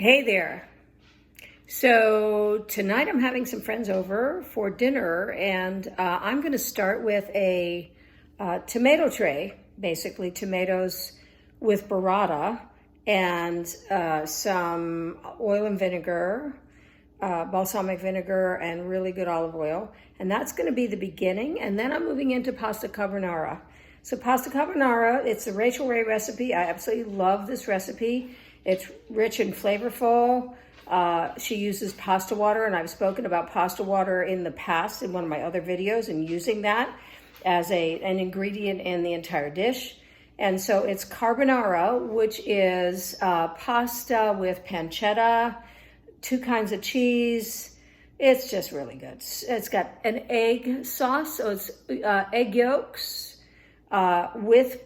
Hey there. So tonight I'm having some friends over for dinner, and I'm going to start with a tomato tray, basically tomatoes with burrata and some oil and vinegar, balsamic vinegar, and really good olive oil. And that's going to be the beginning. And then I'm moving into pasta carbonara. So pasta carbonara, it's a Rachel Ray recipe. I absolutely love this recipe. It's rich and flavorful. She uses pasta water, and I've spoken about pasta water in the past in one of my other videos and using that as an ingredient in the entire dish. And so it's carbonara, which is pasta with pancetta, two kinds of cheese. It's just really good. It's got an egg sauce, so it's egg yolks with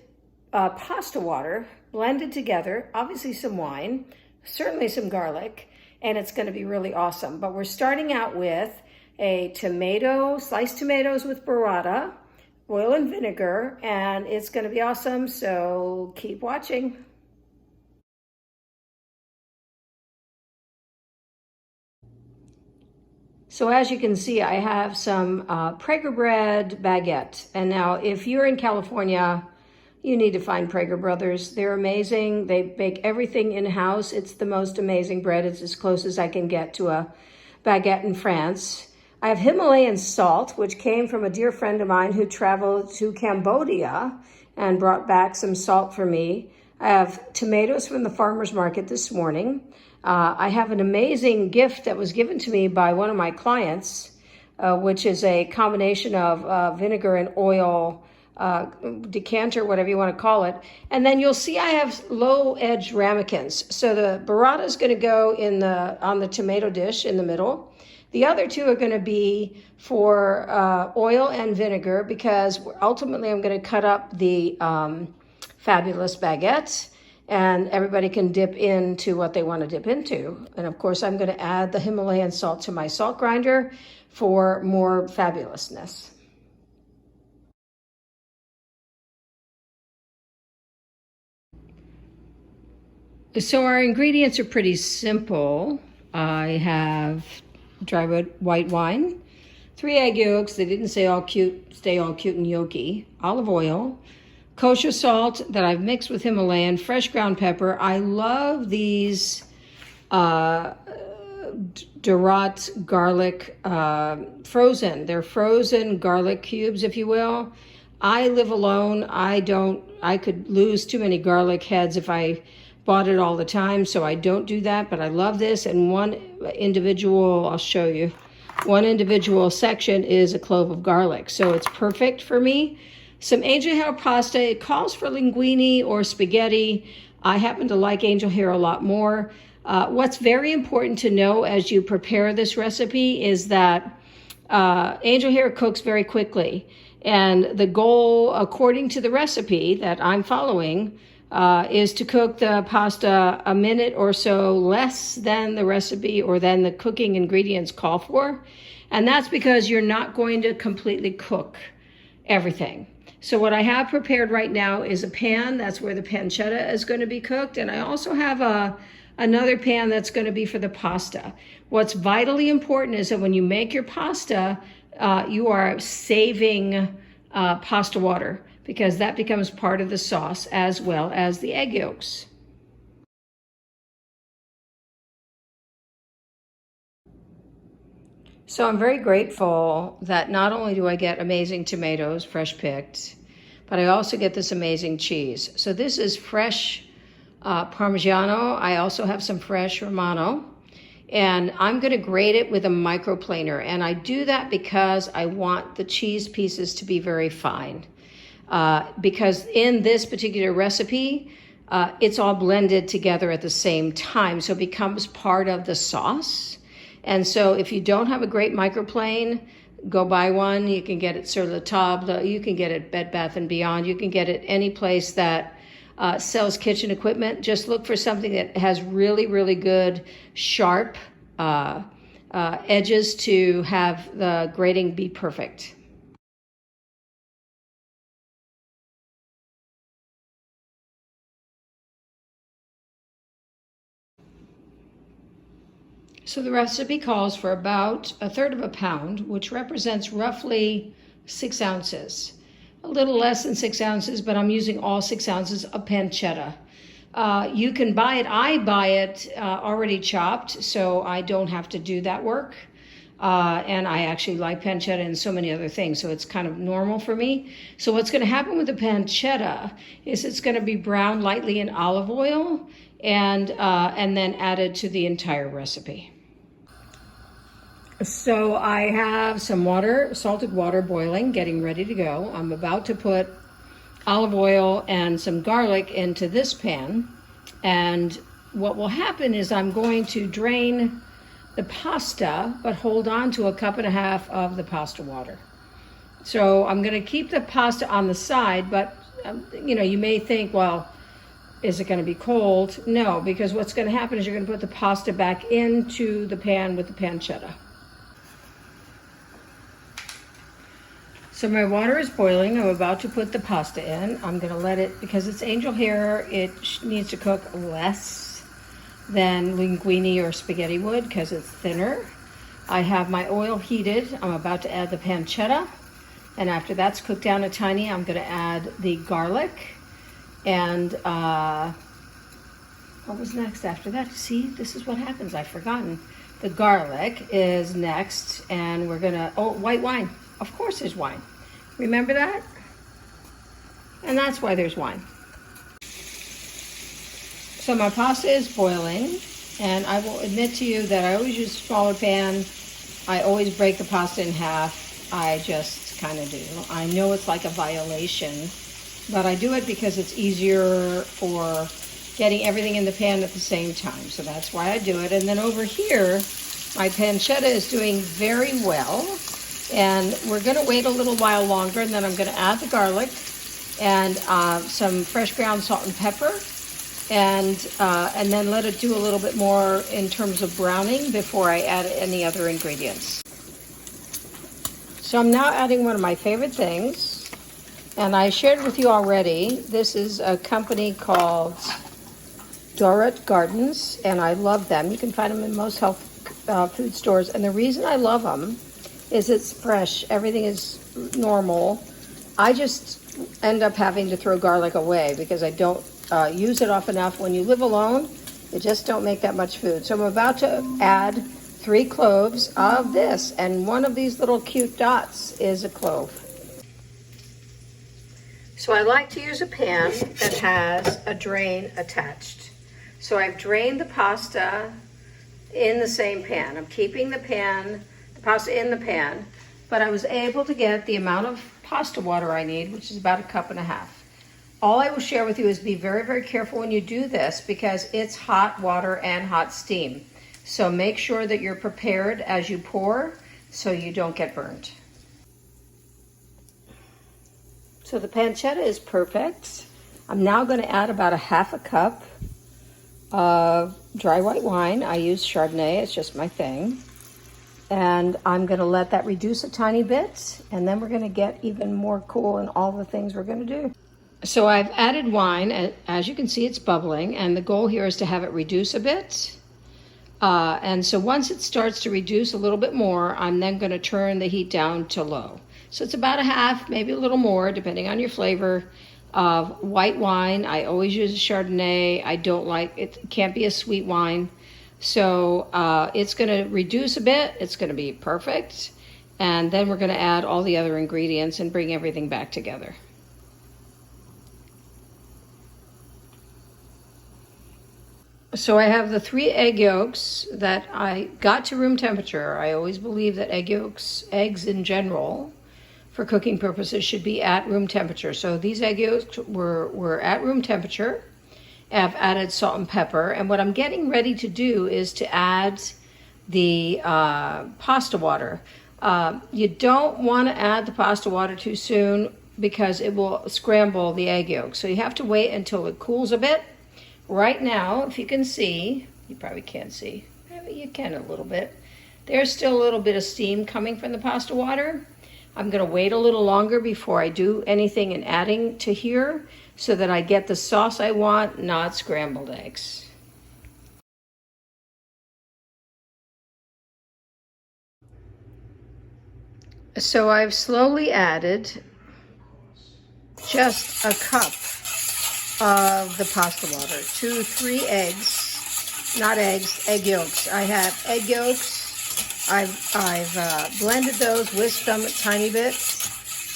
pasta water blended together, obviously some wine, certainly some garlic, and it's going to be really awesome. But we're starting out with a sliced tomatoes with burrata, oil and vinegar, and it's going to be awesome, so keep watching. So as you can see, I have some Prager bread baguette. And now if you're in California, you need to find Prager Brothers. They're amazing. They bake everything in-house. It's the most amazing bread. It's as close as I can get to a baguette in France. I have Himalayan salt, which came from a dear friend of mine who traveled to Cambodia and brought back some salt for me. I have tomatoes from the farmer's market this morning. I have an amazing gift that was given to me by one of my clients, which is a combination of vinegar and oil, decanter, whatever you want to call it. And then you'll see I have low-edged ramekins. So the burrata is going to go on the tomato dish in the middle. The other two are going to be for oil and vinegar, because ultimately I'm going to cut up the fabulous baguette, and everybody can dip into what they want to dip into. And of course, I'm going to add the Himalayan salt to my salt grinder for more fabulousness. So our ingredients are pretty simple. I have dry white wine, 3 egg yolks. They didn't say stay all cute and yolky. Olive oil, kosher salt that I've mixed with Himalayan, fresh ground pepper. I love these Durat garlic frozen. They're frozen garlic cubes, if you will. I live alone. I could lose too many garlic heads if I bought it all the time, so I don't do that, but I love this. And I'll show you, one individual section is a clove of garlic, so it's perfect for me. Some angel hair pasta. It calls for linguine or spaghetti. I happen to like angel hair a lot more. What's very important to know as you prepare this recipe is that angel hair cooks very quickly. And the goal, according to the recipe that I'm following, is to cook the pasta a minute or so less than the recipe or than the cooking ingredients call for. And that's because you're not going to completely cook everything. So what I have prepared right now is a pan. That's where the pancetta is going to be cooked. And I also have another pan that's going to be for the pasta. What's vitally important is that when you make your pasta, you are saving pasta water, because that becomes part of the sauce as well as the egg yolks. So I'm very grateful that not only do I get amazing tomatoes, fresh picked, but I also get this amazing cheese. So this is fresh Parmigiano. I also have some fresh Romano. And I'm going to grate it with a microplaner. And I do that because I want the cheese pieces to be very fine. Because in this particular recipe, it's all blended together at the same time, so it becomes part of the sauce. And so if you don't have a great microplane, go buy one. You can get it Sur La Table. You can get it Bed Bath & Beyond. You can get it any place that sells kitchen equipment. Just look for something that has really, really good, sharp edges to have the grating be perfect. So the recipe calls for about a third of a pound, which represents roughly 6 ounces. A little less than 6 ounces, but I'm using all 6 ounces of pancetta. You can buy it. I buy it already chopped, so I don't have to do that work. And I actually like pancetta and so many other things, so it's kind of normal for me. So what's going to happen with the pancetta is it's going to be browned lightly in olive oil and then added to the entire recipe. So I have some water, salted water boiling, getting ready to go. I'm about to put olive oil and some garlic into this pan. And what will happen is I'm going to drain the pasta, but hold on to a cup and a half of the pasta water. So I'm going to keep the pasta on the side, but you may think, well, is it going to be cold? No, because what's going to happen is you're going to put the pasta back into the pan with the pancetta. So my water is boiling. I'm about to put the pasta in. I'm going to let it, because it's angel hair, it needs to cook less than linguine or spaghetti would because it's thinner. I have my oil heated. I'm about to add the pancetta. And after that's cooked down a tiny, I'm going to add the garlic. And what was next after that? See, this is what happens. I've forgotten. The garlic is next. And we're going to, white wine. Of course there's wine. Remember that? And that's why there's wine. So my pasta is boiling, and I will admit to you that I always use a smaller pan. I always break the pasta in half. I just kind of do. I know it's like a violation, but I do it because it's easier for getting everything in the pan at the same time. So that's why I do it. And then over here, my pancetta is doing very well. And we're going to wait a little while longer, and then I'm going to add the garlic and some fresh ground salt and pepper, and then let it do a little bit more in terms of browning before I add any other ingredients. So I'm now adding one of my favorite things, and I shared with you already. This is a company called Dorrit Gardens, and I love them. You can find them in most health food stores, and the reason I love them is it's fresh. Everything is normal. I just end up having to throw garlic away because I don't use it often enough. When you live alone, you just don't make that much food. So I'm about to add 3 cloves of this, and one of these little cute dots is a clove. So I like to use a pan that has a drain attached. So I've drained the pasta in the same pan. I'm keeping the pasta in the pan, but I was able to get the amount of pasta water I need, which is about a cup and a half. All I will share with you is be very, very careful when you do this because it's hot water and hot steam. So make sure that you're prepared as you pour so you don't get burned. So the pancetta is perfect. I'm now going to add about a half a cup of dry white wine. I use Chardonnay, it's just my thing. And I'm going to let that reduce a tiny bit, and then we're going to get even more cool in all the things we're going to do. So I've added wine, and as you can see, it's bubbling, and the goal here is to have it reduce a bit. And so once it starts to reduce a little bit more, I'm then going to turn the heat down to low. So it's about a half, maybe a little more, depending on your flavor, of white wine. I always use a Chardonnay. I don't like it. It can't be a sweet wine. So it's going to reduce a bit. It's going to be perfect. And then we're going to add all the other ingredients and bring everything back together. So I have the 3 egg yolks that I got to room temperature. I always believe that eggs in general, for cooking purposes, should be at room temperature. So these egg yolks were at room temperature. I've added salt and pepper, and what I'm getting ready to do is to add the pasta water. You don't want to add the pasta water too soon because it will scramble the egg yolk. So you have to wait until it cools a bit. Right now, if you can see, you probably can't see, you can a little bit. There's still a little bit of steam coming from the pasta water. I'm going to wait a little longer before I do anything in adding to here so that I get the sauce I want, not scrambled eggs. So I've slowly added just a cup of the pasta water, 2-3 eggs, not eggs, egg yolks. I have egg yolks. I've blended those, whisked them a tiny bit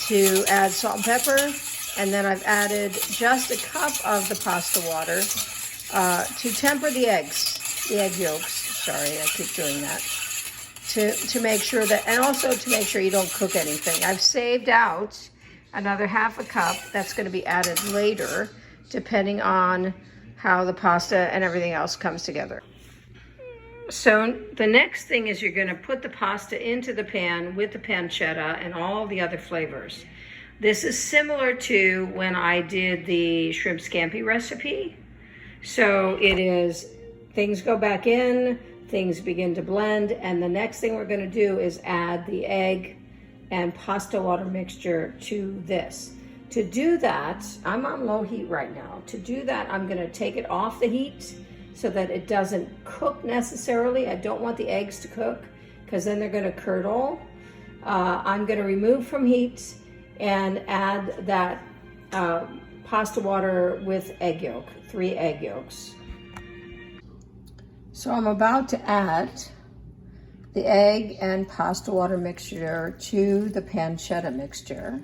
to add salt and pepper, and then I've added just a cup of the pasta water to temper the eggs, the egg yolks. Sorry, I keep doing that. To make sure that, and also to make sure you don't cook anything. I've saved out another half a cup that's going to be added later, depending on how the pasta and everything else comes together. So the next thing is you're going to put the pasta into the pan with the pancetta and all the other flavors. This is similar to when I did the shrimp scampi recipe. So it is, things go back in, things begin to blend, and the next thing we're going to do is add the egg and pasta water mixture to this. To do that, I'm on low heat right now. To do that, I'm going to take it off the heat so that it doesn't cook necessarily. I don't want the eggs to cook because then they're going to curdle. I'm going to remove from heat and add that pasta water with egg yolk, 3 egg yolks. So I'm about to add the egg and pasta water mixture to the pancetta mixture.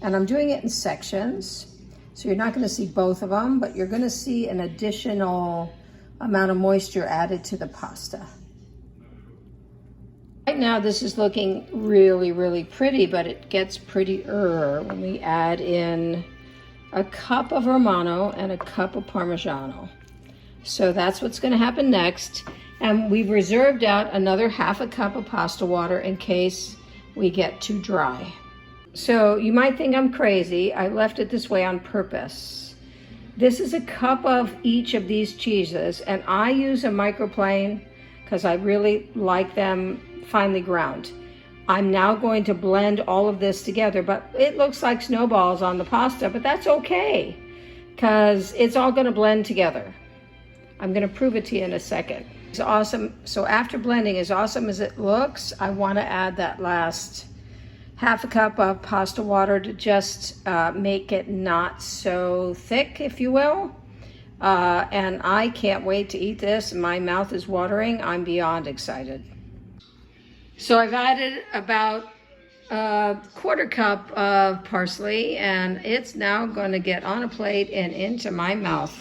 And I'm doing it in sections. So you're not going to see both of them, but you're going to see an additional amount of moisture added to the pasta. Right now this is looking really, really pretty, but it gets prettier when we add in a cup of Romano and a cup of Parmigiano. So that's what's going to happen next. And we've reserved out another half a cup of pasta water in case we get too dry. So you might think I'm crazy. I left it this way on purpose. This is a cup of each of these cheeses, and I use a microplane because I really like them finely ground. I'm now going to blend all of this together, but it looks like snowballs on the pasta, but that's okay because it's all going to blend together. I'm going to prove it to you in a second. It's awesome. So after blending, as awesome as it looks, I want to add that last half a cup of pasta water to just make it not so thick, if you will. And I can't wait to eat this. My mouth is watering. I'm beyond excited. So I've added about a quarter cup of parsley, and it's now going to get on a plate and into my mouth.